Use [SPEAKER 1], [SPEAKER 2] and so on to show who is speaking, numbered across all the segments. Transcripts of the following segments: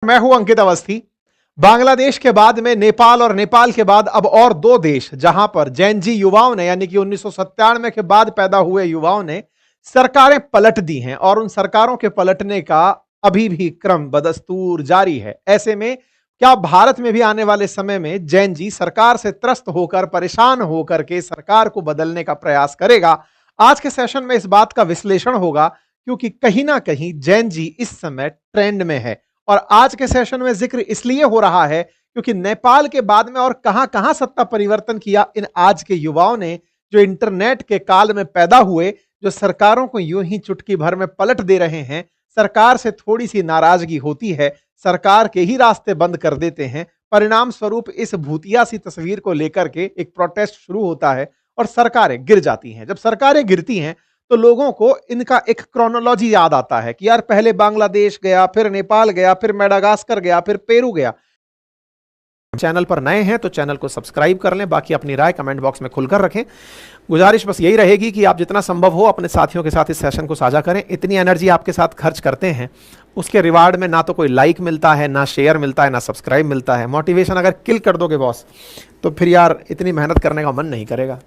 [SPEAKER 1] मैं हूं अंकित अवस्थी। बांग्लादेश के बाद में नेपाल और नेपाल के बाद अब और दो देश जहां पर जैन जी युवाओं ने यानी कि 1997 के बाद पैदा हुए युवाओं ने सरकारें पलट दी हैं और उन सरकारों के पलटने का अभी भी क्रम बदस्तूर जारी है। ऐसे में क्या भारत में भी आने वाले समय में जैन जी सरकार से त्रस्त होकर परेशान होकर के सरकार को बदलने का प्रयास करेगा? आज के सेशन में इस बात का विश्लेषण होगा क्योंकि कहीं ना कहीं जैन जी इस समय ट्रेंड में है। और आज के सेशन में जिक्र इसलिए हो रहा है क्योंकि नेपाल के बाद में और कहां-कहां सत्ता परिवर्तन किया इन आज के युवाओं ने, जो इंटरनेट के काल में पैदा हुए, जो सरकारों को यूं ही चुटकी भर में पलट दे रहे हैं। सरकार से थोड़ी सी नाराजगी होती है, सरकार के ही रास्ते बंद कर देते हैं। परिणाम स्वरूप इस भूतिया सी तस्वीर को लेकर के एक प्रोटेस्ट शुरू होता है और सरकारें गिर जाती हैं। जब सरकारें गिरती हैं तो लोगों को इनका एक क्रोनोलॉजी याद आता है कि यार पहले बांग्लादेश गया, फिर नेपाल गया, फिर मेडागास्कर गया, फिर पेरू गया। चैनल पर नए हैं तो चैनल को सब्सक्राइब कर लें, बाकी अपनी राय कमेंट बॉक्स में खुलकर रखें। गुजारिश बस यही रहेगी कि आप जितना संभव हो अपने साथियों के साथ इस सेशन को साझा करें। इतनी एनर्जी आपके साथ खर्च करते हैं, उसके रिवार्ड में ना तो कोई लाइक मिलता है, ना शेयर मिलता है, ना सब्सक्राइब मिलता है। मोटिवेशन अगर किल कर दोगे बॉस तो फिर यार इतनी मेहनत करने का मन नहीं करेगा।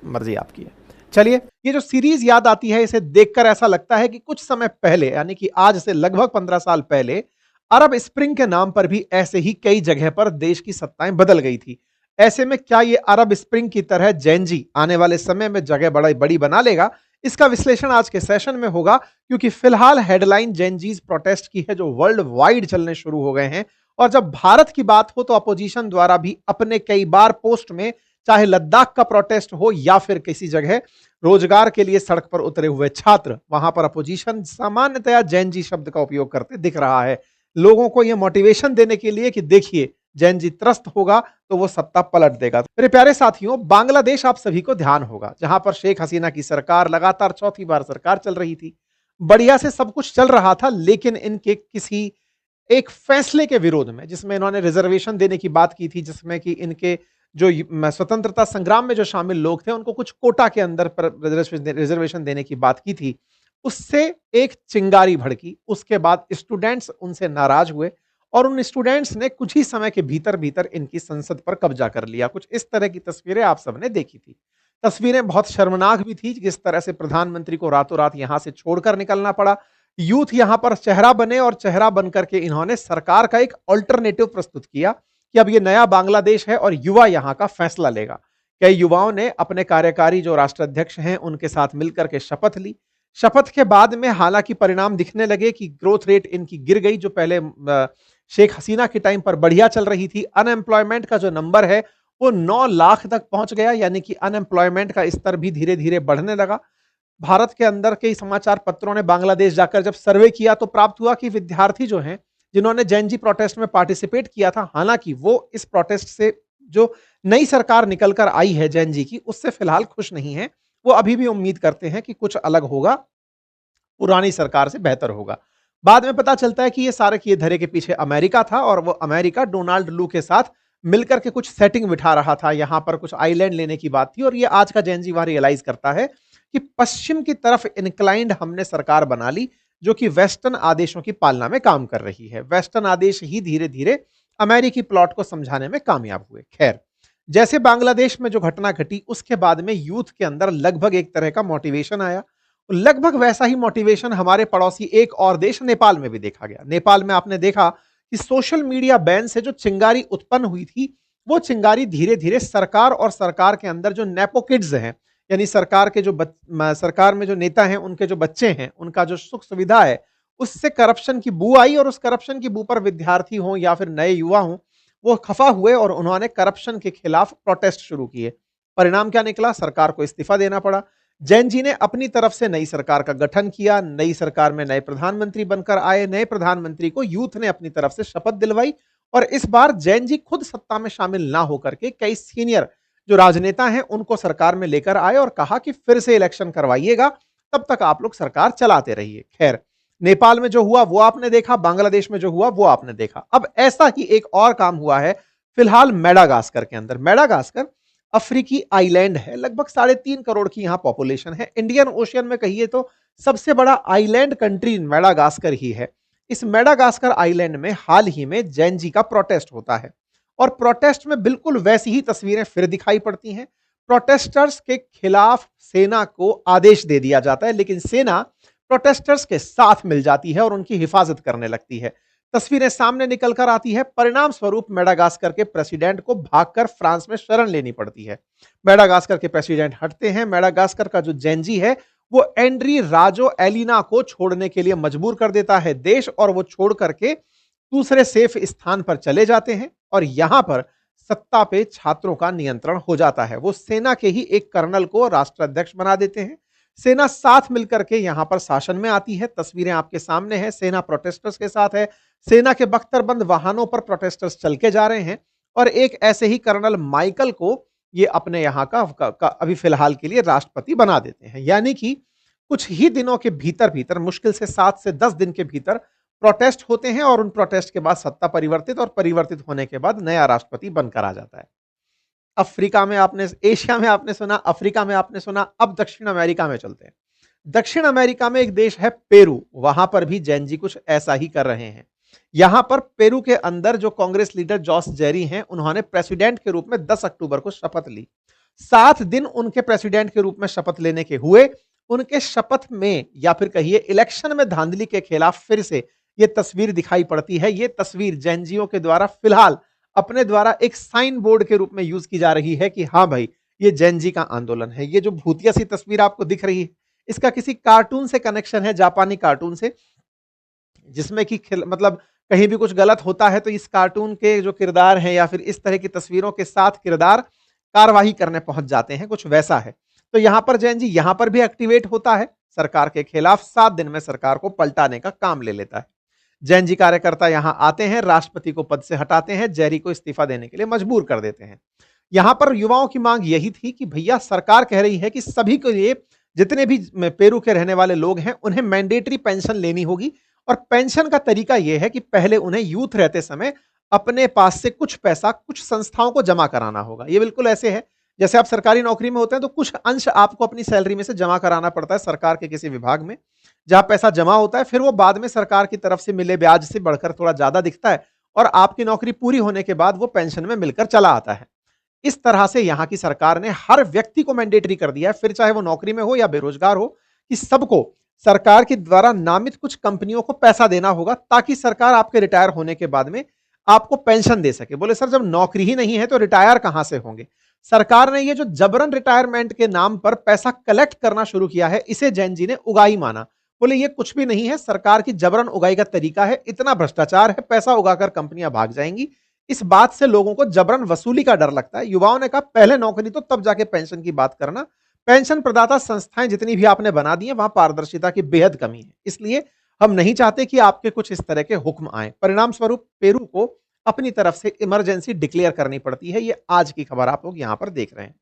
[SPEAKER 1] मर्जी आपकी है। चलिए, ये जो सीरीज याद आती है इसे देखकर ऐसा लगता है कि कुछ समय पहले यानी कि आज से लगभग 15 साल पहले अरब स्प्रिंग के नाम पर भी ऐसे ही कई जगह पर देश की सत्ताएं बदल गई थी। ऐसे में क्या ये अरब स्प्रिंग की तरह जैन जी आने वाले समय में जगह बड़ी बना लेगा? इसका विश्लेषण आज के सेशन में होगा क्योंकि फिलहाल हेडलाइन जैन जीज प्रोटेस्ट की है जो वर्ल्ड वाइड चलने शुरू हो गए हैं। और जब भारत की बात हो तो अपोजिशन द्वारा भी अपने कई बार पोस्ट में, चाहे लद्दाख का प्रोटेस्ट हो या फिर किसी जगह रोजगार के लिए सड़क पर उतरे हुए छात्र, वहां पर अपोजिशन सामान्यतया जैन जी शब्द का उपयोग करते दिख रहा है, लोगों को यह मोटिवेशन देने के लिए कि देखिए जैन जी त्रस्त होगा तो वो सत्ता पलट देगा। मेरे प्यारे साथियों, बांग्लादेश आप सभी को ध्यान होगा जहां पर शेख हसीना की सरकार लगातार चौथी बार सरकार चल रही थी। बढ़िया से सब कुछ चल रहा था, लेकिन इनके किसी एक फैसले के विरोध में, जिसमें इन्होंने रिजर्वेशन देने की बात की थी, जिसमें कि इनके जो स्वतंत्रता संग्राम में जो शामिल लोग थे उनको कुछ कोटा के अंदर पर रिजर्वेशन देने की बात की थी, उससे एक चिंगारी भड़की। उसके बाद स्टूडेंट्स उनसे नाराज हुए और उन स्टूडेंट्स ने कुछ ही समय के भीतर भीतर इनकी संसद पर कब्जा कर लिया। कुछ इस तरह की तस्वीरें आप सबने देखी थी। तस्वीरें बहुत शर्मनाक भी थी, जिस तरह से प्रधानमंत्री को रातों रात यहां से छोड़कर निकलना पड़ा। यूथ यहां पर चेहरा बने और चेहरा बनकर के इन्होंने सरकार का एक ऑल्टरनेटिव प्रस्तुत किया कि अब ये नया बांग्लादेश है और युवा यहां का फैसला लेगा। कई युवाओं ने अपने कार्यकारी जो राष्ट्राध्यक्ष हैं उनके साथ मिलकर के शपथ ली। शपथ के बाद में हालांकि परिणाम दिखने लगे कि ग्रोथ रेट इनकी गिर गई, जो पहले शेख हसीना के टाइम पर बढ़िया चल रही थी। अनएम्प्लॉयमेंट का जो नंबर है वो 9 लाख तक पहुंच गया, यानी कि अनएम्प्लॉयमेंट का स्तर भी धीरे धीरे बढ़ने लगा। भारत के अंदर कई समाचार पत्रों ने बांग्लादेश जाकर जब सर्वे किया तो प्राप्त हुआ कि विद्यार्थी जो हैं जिन्होंने जैन जी प्रोटेस्ट में पार्टिसिपेट किया था, हालांकि वो इस प्रोटेस्ट से जो नई सरकार निकलकर आई है जैन जी की, उससे फिलहाल खुश नहीं है। वो अभी भी उम्मीद करते हैं कि कुछ अलग होगा, पुरानी सरकार से बेहतर होगा। बाद में पता चलता है कि ये सारे किए धरे के पीछे अमेरिका था और वो अमेरिका डोनाल्ड लू के साथ मिलकर के कुछ सेटिंग बिठा रहा था। यहां पर कुछ आइलैंड लेने की बात थी और ये आज का जैन जी वहां रियलाइज करता है कि पश्चिम की तरफ इनक्लाइंड हमने सरकार बना ली जो कि वेस्टर्न आदेशों की पालना में काम कर रही है। वेस्टर्न आदेश ही धीरे धीरे अमेरिकी प्लॉट को समझाने में कामयाब हुए। खैर, जैसे बांग्लादेश में जो घटना घटी उसके बाद में यूथ के अंदर लगभग एक तरह का मोटिवेशन आया। लगभग वैसा ही मोटिवेशन हमारे पड़ोसी एक और देश नेपाल में भी देखा गया। नेपाल में आपने देखा कि सोशल मीडिया बैन से जो चिंगारी उत्पन्न हुई थी, वो चिंगारी धीरे धीरे सरकार और सरकार के अंदर जो नेपो किड्स हैं, यानी सरकार के जो सरकार में जो नेता हैं उनके जो बच्चे हैं, उनका जो सुख सुविधा है, उससे करप्शन की बू आई और उस करप्शन की बू पर विद्यार्थी हों या फिर नए युवा हों, वो खफा हुए और उन्होंने करप्शन के खिलाफ प्रोटेस्ट शुरू किए। परिणाम क्या निकला? सरकार को इस्तीफा देना पड़ा। जैन जी ने अपनी तरफ से नई सरकार का गठन किया। नई सरकार में नए प्रधानमंत्री बनकर आए। नए प्रधानमंत्री को यूथ ने अपनी तरफ से शपथ दिलवाई और इस बार जैन जी खुद सत्ता में शामिल ना होकर के कई सीनियर जो राजनेता हैं उनको सरकार में लेकर आए और कहा कि फिर से इलेक्शन करवाइएगा, तब तक आप लोग सरकार चलाते रहिए। खैर, नेपाल में जो हुआ वो आपने देखा, बांग्लादेश में जो हुआ वो आपने देखा। अब ऐसा ही एक और काम हुआ है फिलहाल मेडागास्कर के अंदर। मेडागास्कर अफ्रीकी आइलैंड है, लगभग 3.5 करोड़ की यहां पॉपुलेशन है। इंडियन ओशियन में कहिए तो सबसे बड़ा आइलैंड कंट्री मेडागास्कर ही है। इस मेडागास्कर आइलैंड में हाल ही में जेनजी का प्रोटेस्ट होता है और प्रोटेस्ट में बिल्कुल वैसी ही तस्वीरें फिर दिखाई पड़ती हैं। प्रोटेस्टर्स के खिलाफ सेना को आदेश दे दिया जाता है, लेकिन सेना प्रोटेस्टर्स के साथ मिल जाती है और उनकी हिफाजत करने लगती है। तस्वीरें सामने निकल कर आती है। परिणाम स्वरूप मेडागास्कर के प्रेसिडेंट को भागकर फ्रांस में शरण लेनी पड़ती है। मेडागास्कर के प्रेसिडेंट हटते हैं। मेडागास्कर का जो जेनजी है वो एंड्री राजो एलिना को छोड़ने के लिए मजबूर कर देता है देश, और वो छोड़ करके दूसरे सेफ स्थान पर चले जाते हैं और यहां पर सत्ता पे छात्रों का नियंत्रण हो जाता है। वो सेना के ही एक कर्नल को राष्ट्राध्यक्ष बना देते हैं। सेना साथ मिलकर के यहां पर शासन में आती है। तस्वीरें आपके सामने हैं। सेना प्रोटेस्टर्स के साथ है। सेना के बख्तरबंद वाहनों पर प्रोटेस्टर्स चल के जा रहे हैं और एक ऐसे ही कर्नल माइकल को ये अपने यहां का अभी फिलहाल के लिए राष्ट्रपति बना देते हैं। यानी कि कुछ ही दिनों के भीतर भीतर, मुश्किल से 7 से 10 दिन के भीतर प्रोटेस्ट होते हैं और उन प्रोटेस्ट के बाद सत्ता परिवर्तित, और परिवर्तित होने के बाद नया राष्ट्रपति बनकर आ जाता है। अफ्रीका में आपने, एशिया में आपने सुना, अफ्रीका में आपने सुना, अब दक्षिण अमेरिका में चलते हैं। दक्षिण अमेरिका में एक देश है पेरू, वहां पर भी जेनजी कुछ ऐसा ही कर रहे हैं। यहां पर पेरू के अंदर जो कांग्रेस लीडर जॉस जेरी हैं, उन्होंने प्रेसिडेंट के रूप में 10 अक्टूबर को शपथ ली। 7 दिन उनके प्रेसिडेंट के रूप में शपथ लेने के हुए। उनके शपथ में, या फिर कहिए इलेक्शन में, धांधली के खिलाफ फिर से ये तस्वीर दिखाई पड़ती है। ये तस्वीर जेनजियों के द्वारा फिलहाल अपने द्वारा एक साइन बोर्ड के रूप में यूज की जा रही है कि हाँ भाई, ये जेनजी का आंदोलन है। ये जो भूतिया सी तस्वीर आपको दिख रही है, इसका किसी कार्टून से कनेक्शन है, जापानी कार्टून से, जिसमें कि मतलब कहीं भी कुछ गलत होता है तो इस कार्टून के जो किरदार हैं या फिर इस तरह की तस्वीरों के साथ किरदार कार्रवाई करने पहुंच जाते हैं, कुछ वैसा है। तो यहां पर जेनजी यहां पर भी एक्टिवेट होता है सरकार के खिलाफ। 7 दिन में सरकार को पलटाने का काम ले लेता है। जेनजी कार्यकर्ता यहां आते हैं, राष्ट्रपति को पद से हटाते हैं, जेरी को इस्तीफा देने के लिए मजबूर कर देते हैं। यहां पर युवाओं की मांग यही थी कि भैया, सरकार कह रही है कि सभी के लिए, जितने भी पेरू के रहने वाले लोग हैं, उन्हें मैंडेटरी पेंशन लेनी होगी। और पेंशन का तरीका यह है कि पहले उन्हें यूथ रहते समय अपने पास से कुछ पैसा कुछ संस्थाओं को जमा कराना होगा। यह बिल्कुल ऐसे है जैसे आप सरकारी नौकरी में होते हैं तो कुछ अंश आपको अपनी सैलरी में से जमा कराना पड़ता है सरकार के किसी विभाग में, जहां पैसा जमा होता है, फिर वो बाद में सरकार की तरफ से मिले ब्याज से बढ़कर थोड़ा ज्यादा दिखता है और आपकी नौकरी पूरी होने के बाद वो पेंशन में मिलकर चला आता है। इस तरह से यहां की सरकार ने हर व्यक्ति को मैंडेटरी कर दिया है, फिर चाहे वो नौकरी में हो या बेरोजगार हो, कि सबको सरकार के द्वारा नामित कुछ कंपनियों को पैसा देना होगा ताकि सरकार आपके रिटायर होने के बाद में आपको पेंशन दे सके। बोले सर, जब नौकरी ही नहीं है तो रिटायर कहां से होंगे? सरकार ने ये जो जबरन रिटायरमेंट के नाम पर पैसा कलेक्ट करना शुरू किया है, इसे जैन जी ने उगाही माना। बोले ये कुछ भी नहीं है, सरकार की जबरन उगाई का तरीका है, इतना भ्रष्टाचार है, पैसा उगाकर कंपनियां भाग जाएंगी। इस बात से लोगों को जबरन वसूली का डर लगता है। युवाओं ने कहा पहले नौकरी तो तब जाके पेंशन की बात करना। पेंशन प्रदाता संस्थाएं जितनी भी आपने बना दी है, वहां पारदर्शिता की बेहद कमी है, इसलिए हम नहीं चाहते कि आपके कुछ इस तरह के हुक्म आए। परिणाम स्वरूप पेरू को अपनी तरफ से इमरजेंसी डिक्लेयर करनी पड़ती है। ये आज की खबर आप लोग यहां पर देख रहे हैं।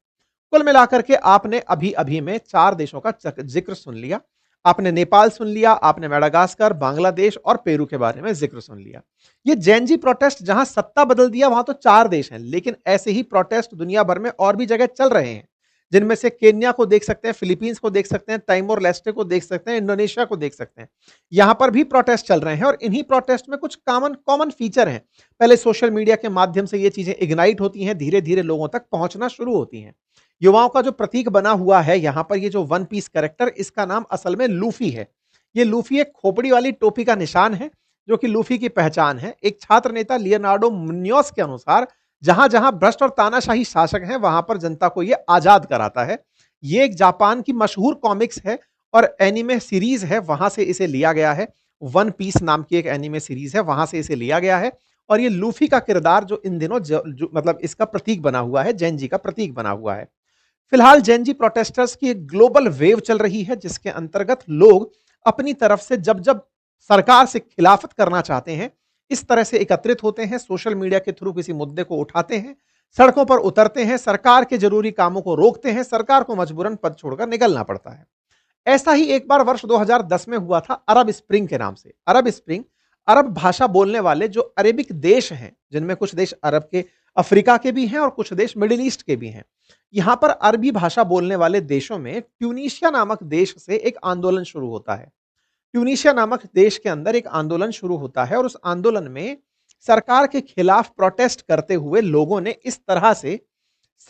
[SPEAKER 1] कुल मिलाकर के आपने अभी अभी में 4 देशों का जिक्र सुन लिया। आपने नेपाल सुन लिया, आपने मेडागास्कर, बांग्लादेश और पेरू के बारे में जिक्र सुन लिया। ये जेनजी प्रोटेस्ट जहां सत्ता बदल दिया वहां तो 4 देश हैं, लेकिन ऐसे ही प्रोटेस्ट दुनिया भर में और भी जगह चल रहे हैं, जिनमें से केन्या को देख सकते हैं, फिलीपींस को देख सकते हैं, टाइमोर लेस्टे को देख सकते हैं, इंडोनेशिया को देख सकते हैं। यहां पर भी प्रोटेस्ट चल रहे हैं और इन्हीं प्रोटेस्ट में कुछ कॉमन फीचर हैं। पहले सोशल मीडिया के माध्यम से ये चीजें इग्नाइट होती हैं, धीरे धीरे लोगों तक पहुंचना शुरू होती हैं। युवाओं का जो प्रतीक बना हुआ है यहां पर, ये जो वन पीस कैरेक्टर, इसका नाम असल में लूफी है। ये लूफी एक खोपड़ी वाली टोपी का निशान है, जो कि लूफी की पहचान है। एक छात्र नेता लियोनार्डो मुन्योस के अनुसार, जहां जहां भ्रष्ट और तानाशाही शासक हैं, वहां पर जनता को यह आजाद कराता है। ये एक जापान की मशहूर कॉमिक्स है और एनिमे सीरीज है, वहां से इसे लिया गया है। वन पीस नाम की एक एनिमे सीरीज है, वहां से इसे लिया गया है। और ये लूफी का किरदार जो इन दिनों मतलब इसका प्रतीक बना हुआ है, जेनजी का प्रतीक बना हुआ है। फिलहाल जेनजी प्रोटेस्टर्स की एक ग्लोबल वेव चल रही है, जिसके अंतर्गत लोग अपनी तरफ से जब जब सरकार से खिलाफत करना चाहते हैं, इस तरह से एकत्रित होते हैं, सोशल मीडिया के थ्रू किसी मुद्दे को उठाते हैं, सड़कों पर उतरते हैं, सरकार के जरूरी कामों को रोकते हैं, सरकार को मजबूरन पद छोड़कर निकलना पड़ता है। ऐसा ही एक बार वर्ष 2010 में हुआ था अरब स्प्रिंग के नाम से। अरब स्प्रिंग, अरब भाषा बोलने वाले जो अरेबिक देश हैं, जिनमें कुछ देश अरब के, अफ्रीका के भी हैं और कुछ देश मिडिल ईस्ट के भी हैं। यहां पर अरबी भाषा बोलने वाले देशों में ट्यूनीशिया नामक देश से एक आंदोलन शुरू होता है। ट्यूनीशिया नामक देश के अंदर एक आंदोलन शुरू होता है और उस आंदोलन में सरकार के खिलाफ प्रोटेस्ट करते हुए लोगों ने इस तरह से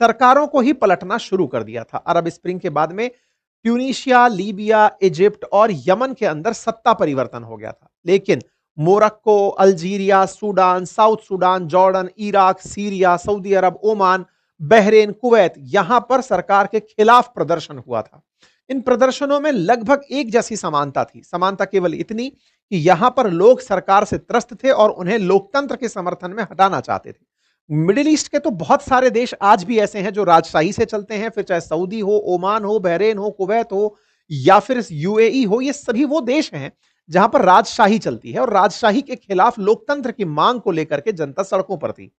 [SPEAKER 1] सरकारों को ही पलटना शुरू कर दिया था। अरब स्प्रिंग के बाद में ट्यूनीशिया, लीबिया, इजिप्ट और यमन के अंदर सत्ता परिवर्तन हो गया था। लेकिन Morocco, Algeria, Sudan, South Sudan, Jordan, Iraq, Syria, Saudi Arab, Oman, Bahrain, Kuwait, यहां पर सरकार के खिलाफ प्रदर्शन हुआ था। इन प्रदर्शनों में लगभग एक जैसी समानता थी। समानता केवल इतनी कि यहां पर लोग सरकार से त्रस्त थे और उन्हें लोकतंत्र के समर्थन में हटाना चाहते थे। मिडिल ईस्ट के तो बहुत सारे देश आज भी ऐसे हैं जो राजशाही से चलते हैं, फिर चाहे सऊदी हो, ओमान हो, बहरेन हो, कुवैत हो या फिर यूएई हो, ये सभी वो देश हैं जहां पर राजशाही चलती है और राजशाही के खिलाफ लोकतंत्र की मांग को लेकर के जनता सड़कों पर थी।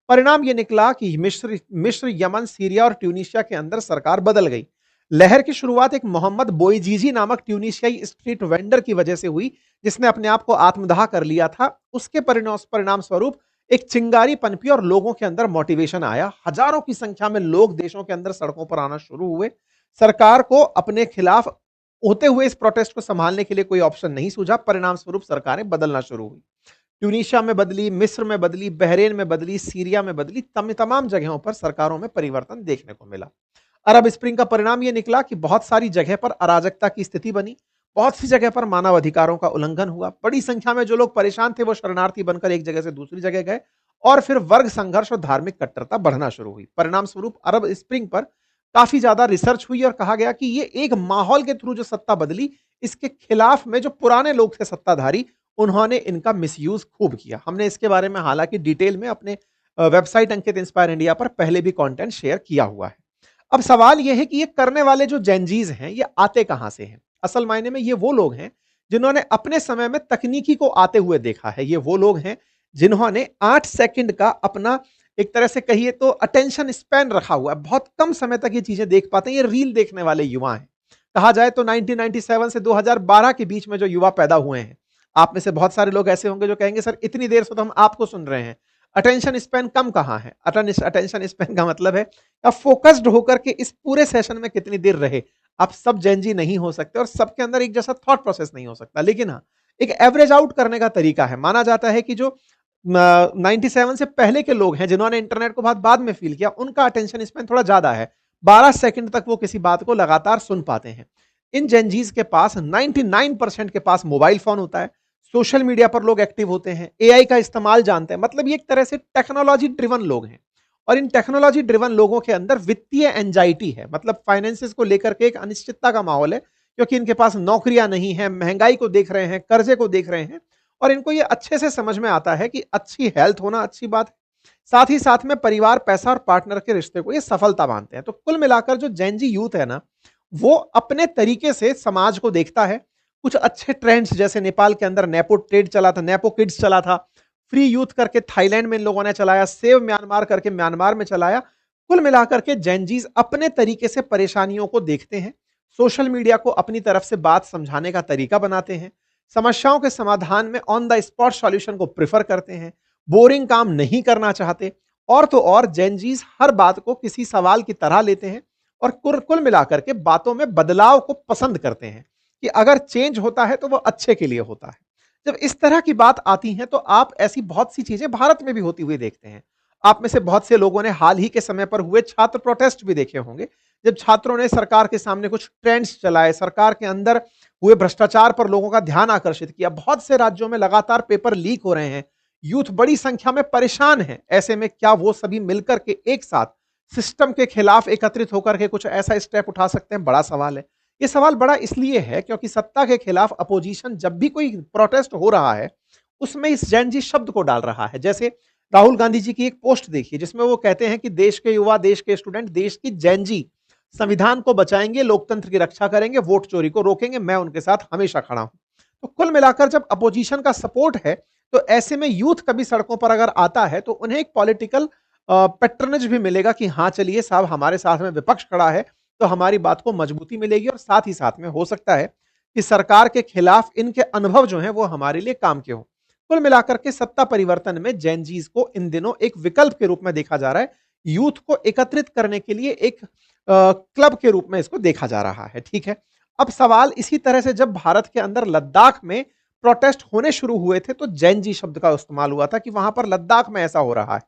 [SPEAKER 1] परिणाम यह निकला कि मिस्र, यमन, सीरिया और ट्यूनीशिया के अंदर सरकार बदल गई। लहर की शुरुआत एक मोहम्मद बोईजीजी नामक ट्यूनीशियाई स्ट्रीट वेंडर की वजह से हुई, जिसने अपने आप को आत्मदाह कर लिया था। उसके परिणाम स्वरूप एक चिंगारी पनपी और लोगों के अंदर मोटिवेशन आया। हजारों की संख्या में लोग देशों के अंदर सड़कों पर आना शुरू हुए। सरकार को अपने खिलाफ होते हुए इस प्रोटेस्ट को संभालने के लिए कोई ऑप्शन नहीं सूझा। परिणाम स्वरूप सरकारें बदलना शुरू हुई। ट्यूनीशिया में बदली, मिस्र में बदली, बहरेन में बदली, सीरिया में बदली, तमाम जगहों पर सरकारों में परिवर्तन देखने को मिला। अरब स्प्रिंग का परिणाम यह निकला कि बहुत सारी जगह पर अराजकता की स्थिति बनी, बहुत सी जगह पर मानव अधिकारों का उल्लंघन हुआ। बड़ी संख्या में जो लोग परेशान थे वो शरणार्थी बनकर एक जगह से दूसरी जगह गए और फिर वर्ग संघर्ष और धार्मिक कट्टरता बढ़ना शुरू हुई। परिणाम स्वरूप अरब स्प्रिंग पर काफी ज्यादा रिसर्च हुई और कहा गया कि ये एक माहौल के थ्रू जो सत्ता बदली, इसके खिलाफ में जो पुराने लोग थे सत्ताधारी, उन्होंने इनका मिसयूज खूब किया। हमने इसके बारे में हालांकि डिटेल में अपने वेबसाइट अंकित इंस्पायर इंडिया पर पहले भी कंटेंट शेयर किया हुआ है। अब सवाल यह है कि ये करने वाले जो जेनजीज हैं ये आते कहां से हैं? असल मायने में ये वो लोग हैं जिन्होंने अपने समय में तकनीकी को आते हुए देखा है। ये वो लोग हैं जिन्होंने 8 सेकंड का अपना एक तरह से कहिए तो अटेंशन स्पैन रखा हुआ है। बहुत कम समय तक ये चीजें देख पाते हैं। ये रील देखने वाले युवा हैं। कहा जाए तो 1997 से 2012 के बीच में जो युवा पैदा हुए हैं, आप में से बहुत सारे लोग ऐसे होंगे जो कहेंगे सर इतनी देर से तो हम आपको सुन रहे हैं, अटेंशन स्पैन कम कहां है? अटेंशन स्पैन का मतलब है आप फोकस्ड होकर के इस पूरे सेशन में कितनी देर रहे। आप सब जेनजी नहीं हो सकते और सबके अंदर एक जैसा थॉट प्रोसेस नहीं हो सकता, लेकिन हाँ एक एवरेज आउट करने का तरीका है। माना जाता है कि जो 97 से पहले के लोग हैं जिन्होंने इंटरनेट को बहुत बाद में फील किया, उनका अटेंशन स्पैन थोड़ा ज्यादा है। 12 सेकंड तक वो किसी बात को लगातार सुन पाते हैं। इन जेनजीज के पास 99% के पास मोबाइल फोन होता है। सोशल मीडिया पर लोग एक्टिव होते हैं, एआई का इस्तेमाल जानते हैं। मतलब ये एक तरह से टेक्नोलॉजी ड्रिवन लोग हैं और इन टेक्नोलॉजी ड्रिवन लोगों के अंदर वित्तीय एंजाइटी है। मतलब फाइनेंसेस को लेकर के एक अनिश्चितता का माहौल है, क्योंकि इनके पास नौकरियां नहीं है, महंगाई को देख रहे हैं, कर्जे को देख रहे हैं और इनको ये अच्छे से समझ में आता है कि अच्छी हेल्थ होना अच्छी बात है। साथ ही साथ में परिवार, पैसा और पार्टनर के रिश्ते को ये सफलता मानते हैं। तो कुल मिलाकर जो जेनजी यूथ है ना, वो अपने तरीके से समाज को देखता है। कुछ अच्छे ट्रेंड्स जैसे नेपाल के अंदर नेपो ट्रेड चला था, नेपो किड्स चला था, फ्री यूथ करके थाईलैंड में इन लोगों ने चलाया, सेव म्यांमार करके म्यांमार में चलाया। कुल मिलाकर के जेनजीज अपने तरीके से परेशानियों को देखते हैं, सोशल मीडिया को अपनी तरफ से बात समझाने का तरीका बनाते हैं, समस्याओं के समाधान में ऑन द स्पॉट सॉल्यूशन को प्रेफर करते हैं, बोरिंग काम नहीं करना चाहते। और तो और जेनजीज हर बात को किसी सवाल की तरह लेते हैं और कुल मिलाकर के बातों में बदलाव को पसंद करते हैं कि अगर चेंज होता है तो वो अच्छे के लिए होता है। जब इस तरह की बात आती है तो आप ऐसी बहुत सी चीजें भारत में भी होती हुई देखते हैं। आप में से बहुत से लोगों ने हाल ही के समय पर हुए छात्र प्रोटेस्ट भी देखे होंगे, जब छात्रों ने सरकार के सामने कुछ ट्रेंड्स चलाए, सरकार के अंदर हुए भ्रष्टाचार पर लोगों का ध्यान आकर्षित किया। बहुत से राज्यों में लगातार पेपर लीक हो रहे हैं, यूथ बड़ी संख्या में परेशान है। ऐसे में क्या वो सभी मिलकर के एक साथ सिस्टम के खिलाफ एकत्रित होकर के कुछ ऐसा स्टेप उठा सकते हैं? बड़ा सवाल है। ये सवाल बड़ा इसलिए है क्योंकि सत्ता के खिलाफ अपोजिशन जब भी कोई प्रोटेस्ट हो रहा है उसमें इस जेनजी शब्द को डाल रहा है। जैसे राहुल गांधी जी की एक पोस्ट देखिए जिसमें वो कहते हैं कि देश के युवा, देश के स्टूडेंट, देश की जेनजी संविधान को बचाएंगे, लोकतंत्र की रक्षा करेंगे, वोट चोरी को रोकेंगे, मैं उनके साथ हमेशा खड़ा हूं। तो कुल मिलाकर जब अपोजिशन का सपोर्ट है तो ऐसे में यूथ कभी सड़कों पर अगर आता है तो उन्हें एक पॉलिटिकल पैट्रनेज भी मिलेगा कि हाँ चलिए साहब हमारे साथ में विपक्ष खड़ा है तो हमारी बात को मजबूती मिलेगी और साथ ही साथ में हो सकता है कि सरकार के खिलाफ इनके अनुभव जो हैं वो हमारे लिए काम के हों। कुल मिलाकर के सत्ता परिवर्तन में जेनजीज को इन दिनों एक विकल्प के रूप में देखा जा रहा है। यूथ को एकत्रित करने के लिए एक क्लब के रूप में इसको देखा जा रहा है। ठीक है, अब सवाल इसी तरह से जब भारत के अंदर लद्दाख में प्रोटेस्ट होने शुरू हुए थे तो जैन जी शब्द का इस्तेमाल हुआ था कि वहां पर लद्दाख में ऐसा हो रहा है।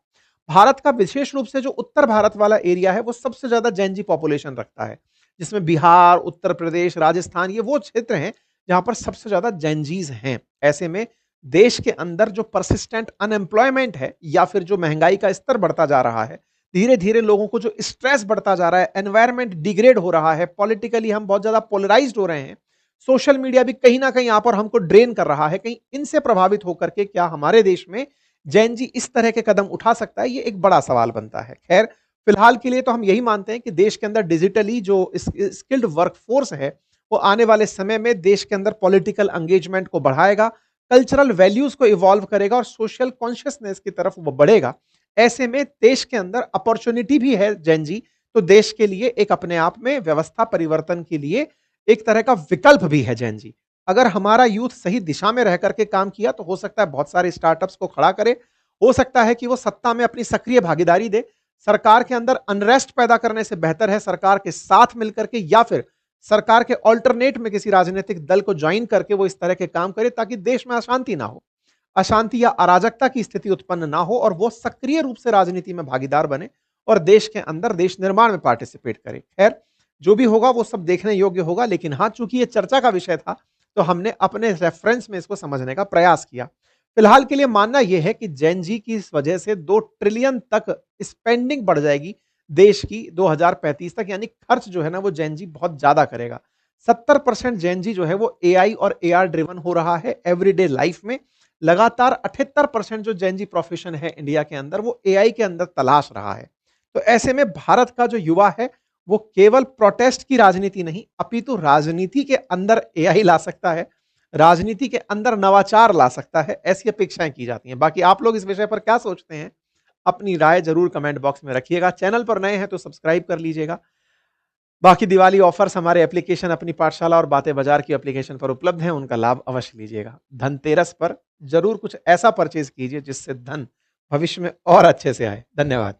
[SPEAKER 1] भारत का विशेष रूप से जो उत्तर भारत वाला एरिया है वो सबसे ज्यादा जैन जी पॉपुलेशन रखता है, जिसमें बिहार, उत्तर प्रदेश, राजस्थान ये वो क्षेत्र हैं जहां पर सबसे ज्यादा जैनजीज हैं। ऐसे में देश के अंदर जो परसिस्टेंट अनएम्प्लॉयमेंट है या फिर जो महंगाई का स्तर बढ़ता जा रहा है, धीरे धीरे लोगों को जो स्ट्रेस बढ़ता जा रहा है, एनवायरमेंट डिग्रेड हो रहा है, पॉलिटिकली हम बहुत ज्यादा पोलराइज्ड हो रहे हैं, सोशल मीडिया भी कहीं ना कहीं यहाँ पर हमको ड्रेन कर रहा है, कहीं इनसे प्रभावित होकर के क्या हमारे देश में जैन जी इस तरह के कदम उठा सकता है, ये एक बड़ा सवाल बनता है। खैर, फिलहाल के लिए तो हम यही मानते हैं कि देश के अंदर डिजिटली जो स्किल्ड वर्कफोर्स है वो आने वाले समय में देश के अंदर पॉलिटिकल एंगेजमेंट को बढ़ाएगा, कल्चरल वैल्यूज को इवॉल्व करेगा और सोशल कॉन्शियसनेस की तरफ वो बढ़ेगा। ऐसे में देश के अंदर अपॉर्चुनिटी भी है जैन जी, तो देश के लिए एक अपने आप में व्यवस्था परिवर्तन के लिए एक तरह का विकल्प भी है जैन जी। अगर हमारा यूथ सही दिशा में रह करके काम किया तो हो सकता है बहुत सारे स्टार्टअप्स को खड़ा करे, हो सकता है कि वो सत्ता में अपनी सक्रिय भागीदारी दे। सरकार के अंदर अनरेस्ट पैदा करने से बेहतर है सरकार के साथ मिलकर के या फिर सरकार के ऑल्टरनेट में किसी राजनीतिक दल को ज्वाइन करके वो इस तरह के काम करे ताकि देश में अशांति ना हो, अशांति या अराजकता की स्थिति उत्पन्न ना हो और वो सक्रिय रूप से राजनीति में भागीदार बने और देश के अंदर देश निर्माण में पार्टिसिपेट करे। खैर, जो भी होगा वो सब देखने योग्य होगा, लेकिन हाँ, चूंकि ये चर्चा का विषय था तो हमने अपने रेफरेंस में इसको समझने का प्रयास किया। फिलहाल के लिए मानना यह है कि जैन जी की इस वजह से 2 ट्रिलियन तक स्पेंडिंग बढ़ जाएगी देश की 2035 तक, यानी खर्च जो है ना वो जैन जी बहुत ज्यादा करेगा। 70% जैन जी जो है वो एआई और एआर ड्रिवन हो रहा है एवरीडे लाइफ में। लगातार 78% जो जैन जी प्रोफेशन है इंडिया के अंदर वो एआई के अंदर तलाश रहा है। तो ऐसे में भारत का जो युवा है वो केवल प्रोटेस्ट की राजनीति नहीं अपितु राजनीति के अंदर एआई ला सकता है, राजनीति के अंदर नवाचार ला सकता है, ऐसी अपेक्षाएं की जाती हैं। बाकी आप लोग इस विषय पर क्या सोचते हैं, अपनी राय जरूर कमेंट बॉक्स में रखिएगा। चैनल पर नए हैं तो सब्सक्राइब कर लीजिएगा। बाकी दिवाली ऑफर्स हमारे एप्लीकेशन अपनी पाठशाला और बातें बाजार की एप्लीकेशन पर उपलब्ध हैं, उनका लाभ अवश्य लीजिएगा। धनतेरस पर जरूर कुछ ऐसा परचेज कीजिए जिससे धन भविष्य में और अच्छे से आए। धन्यवाद।